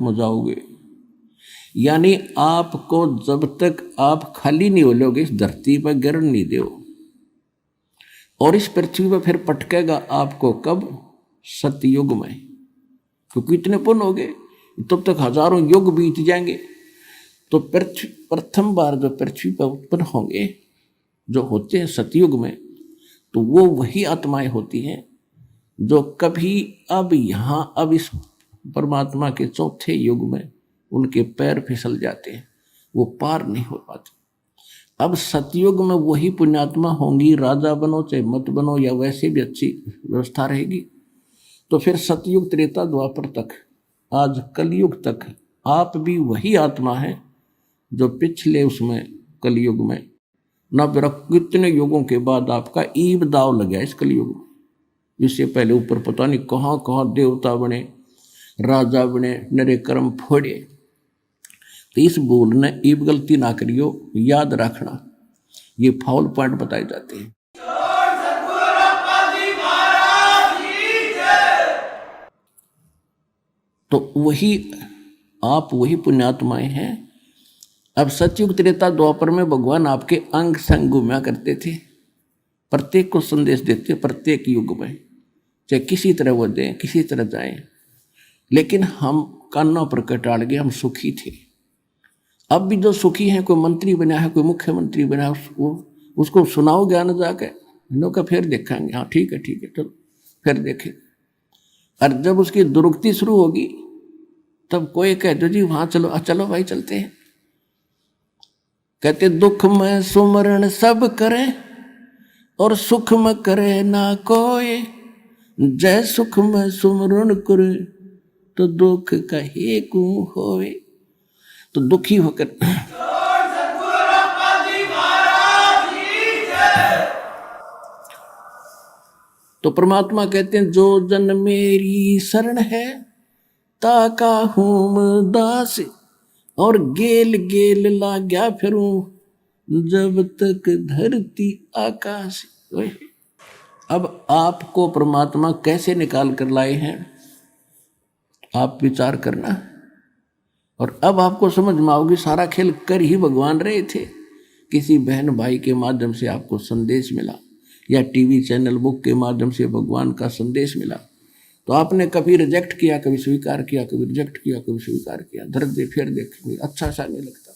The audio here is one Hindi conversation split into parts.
में जाओगे। यानी आपको जब तक आप खाली नहीं हो लोगे इस धरती पर गिरन नहीं दो, और इस पृथ्वी पर फिर पटकेगा आपको कब? सतयुग में, क्योंकि इतने पुण्य हो गए, तब तक हजारों युग बीत जाएंगे। तो पृथ्वी प्रथम बार जो पृथ्वी पर उत्पन्न होंगे जो होते हैं सतयुग में, तो वो वही आत्माएं होती हैं जो कभी अब यहाँ अब इस परमात्मा के चौथे युग में उनके पैर फिसल जाते हैं, वो पार नहीं हो पाते। अब सतयुग में वही पुण्यात्मा होंगी, राजा बनो चाहे मत बनो या वैसे भी अच्छी व्यवस्था रहेगी। तो फिर सतयुग त्रेता द्वापर तक आज कलयुग तक आप भी वही आत्मा है जो पिछले उसमें कलयुग में न बेरा कितने युगों के बाद आपका ईब दाव लग गया इस कलयुग में। इससे पहले ऊपर पता नहीं कहाँ कहाँ देवता बने, राजा बने, नरे कर्म फोड़े। तो इस बोल ने ईब गलती ना करियो, याद रखना, ये फाउल पॉइंट बताए जाते हैं। तो वही आप वही पुण्यात्माएं हैं। अब सतयुग त्रेता द्वापर में भगवान आपके अंग संग घूमा करते थे, प्रत्येक को संदेश देते, प्रत्येक युग में चाहे किसी तरह वो दें किसी तरह जाएं, लेकिन हम कानों पर कटाड़ गए, हम सुखी थे। अब भी जो सुखी हैं, कोई मंत्री बना है, कोई मुख्यमंत्री बना है, उसको सुनाओ ज्ञान जाके, इन्हों का फिर देखेंगे, हाँ ठीक है चलो फिर देखें। और जब उसकी दुरुक्ति शुरू होगी तब कोई कह दो जी वहां चलो, चलो भाई चलते हैं। कहते दुख में सुमरण सब करे और सुख में करे ना कोई, जय सुख में सुमरण करे तो दुख कहे को होवे। तो दुखी होकर तो परमात्मा कहते हैं जो जन मेरी शरण है ताका हूं दास, और गेल गेल लाग्या फिरूं जब तक धरती आकाश। अब आपको परमात्मा कैसे निकाल कर लाए हैं आप विचार करना, और अब आपको समझ में आओगे सारा खेल कर ही भगवान रहे थे। किसी बहन भाई के माध्यम से आपको संदेश मिला या टीवी चैनल बुक के माध्यम से भगवान का संदेश मिला, तो आपने कभी रिजेक्ट किया, कभी स्वीकार किया, कभी रिजेक्ट किया, कभी स्वीकार किया। धर दे फिर देखेंगे, अच्छा सा नहीं लगता,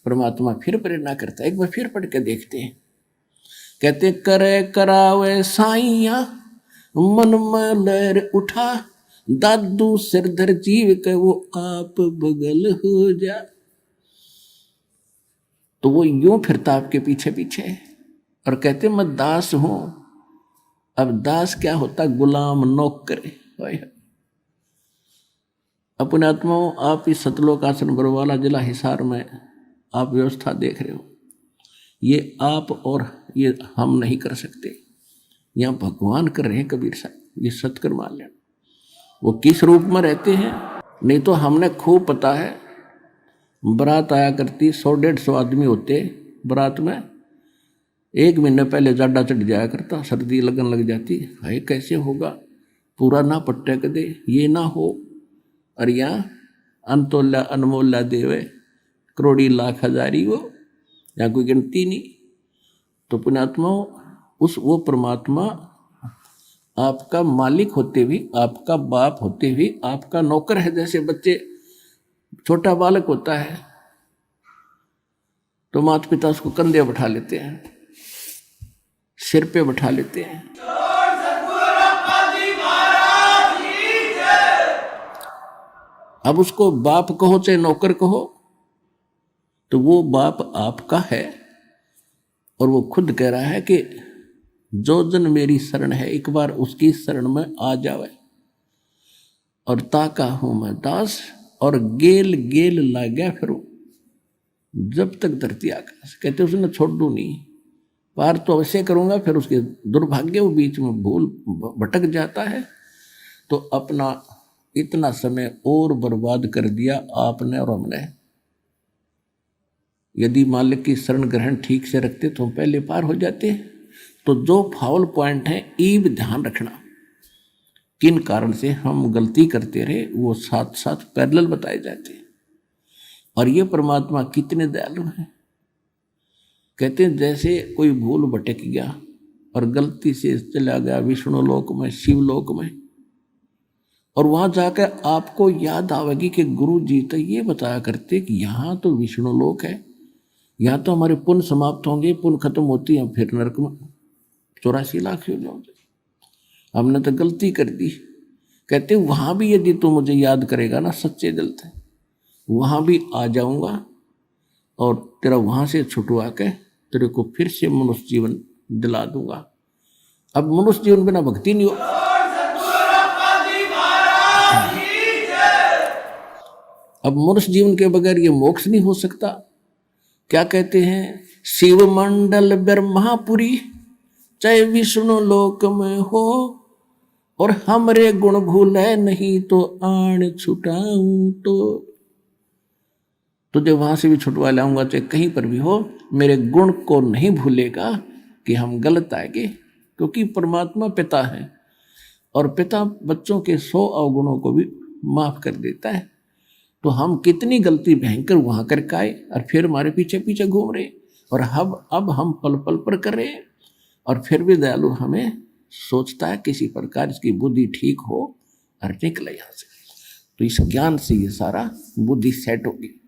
परमात्मा फिर प्रेरणा करता है, एक बार फिर पढ़ के देखते हैं। कहते करे करावे साइया मन में लहर उठा, दादू सिरधर जीव के वो आप बगल हो जा। तो वो यूं फिरता आपके पीछे पीछे और कहते मैं दास हूं। अब दास क्या होता? गुलाम, नौकर। अपने आत्माओं, आप इस सतलोक आश्रम बरवाला जिला हिसार में आप व्यवस्था देख रहे हो, ये आप और ये हम नहीं कर सकते, यहाँ भगवान कर रहे हैं। कबीर साहब ये सत्कर मान लेना। वो किस रूप में रहते हैं नहीं तो हमने खूब पता है। बारात आया करती, 100-150 आदमी होते बारात में, 1 महीने पहले जाडा चढ़ जाया करता, सर्दी लगन लग जाती। हाय कैसे होगा, पूरा ना पट्टे कर दे, ये ना हो। और यहाँ अनतोल्या अनमोल्या देवे, करोड़ी लाख हजारी वो, यहाँ कोई गिनती नहीं। तो पुण्यात्माओं, वो परमात्मा आपका मालिक होते भी, आपका बाप होते भी आपका नौकर है। जैसे बच्चे, छोटा बालक होता है तो माता पिता उसको कंधे बैठा लेते हैं, सिर पे बैठा लेते हैं। अब उसको बाप कहो चाहे नौकर कहो, तो वो बाप आपका है। और वो खुद कह रहा है कि जो जन मेरी शरण है एक बार उसकी शरण में आ जावे, और ताका हूं मैं दास, और गेल गेल लाग्या फिरूं जब तक धरती आकाश। कहते उसने छोड़ दूं नहीं, पार तो अवश्य करूंगा। फिर उसके दुर्भाग्य वो बीच में भूल भटक जाता है, तो अपना इतना समय और बर्बाद कर दिया आपने और हमने। यदि मालिक की शरण ग्रहण ठीक से रखते तो हम पहले पार हो जाते। तो जो फाउल पॉइंट है ईब ध्यान रखना किन कारण से हम गलती करते रहे वो साथ साथ पैरेलल बताए जाते हैं। और ये परमात्मा कितने दयालु हैं। कहते हैं जैसे कोई भूल भटक गया और गलती से चला गया विष्णु लोक में, शिवलोक में, और वहां जाकर आपको याद आवेगी कि गुरु जी तो ये बताया करते कि यहाँ तो विष्णु लोक है, यहाँ तो हमारे पुण्य समाप्त होंगे, पुण्य खत्म होती है, फिर नरक में 84 लाख योजनाओं से हमने तो गलती कर दी। कहते वहां भी यदि तू मुझे याद करेगा ना सच्चे दिल से, वहां भी आ जाऊंगा और तेरा वहां से छुटवा के तेरे को फिर से मनुष्य जीवन दिला दूंगा। अब मनुष्य जीवन बिना भक्ति नहीं हो। अब मनुष्य जीवन के बगैर ये मोक्ष नहीं हो सकता। क्या कहते हैं, शिव मंडल ब्रह्मापुरी चाहे विष्णु लोक में हो, और हमरे गुण भूले नहीं तो आण छुटाऊं तो तुझे वहां से भी छुटवा लाऊंगा, चाहे कहीं पर भी हो, मेरे गुण को नहीं भूलेगा कि हम गलत आएंगे, क्योंकि परमात्मा पिता है और पिता बच्चों के 100 अवगुणों को भी माफ कर देता है। तो हम कितनी गलती भयंकर वहां करके आए और फिर हमारे पीछे पीछे घूम रहे, और अब हम पल पल पर कर रहे हैं, और फिर भी दयालु हमें सोचता है किसी प्रकार इसकी बुद्धि ठीक हो और निकले यहाँ से। तो इस ज्ञान से ये सारा बुद्धि सेट होगी।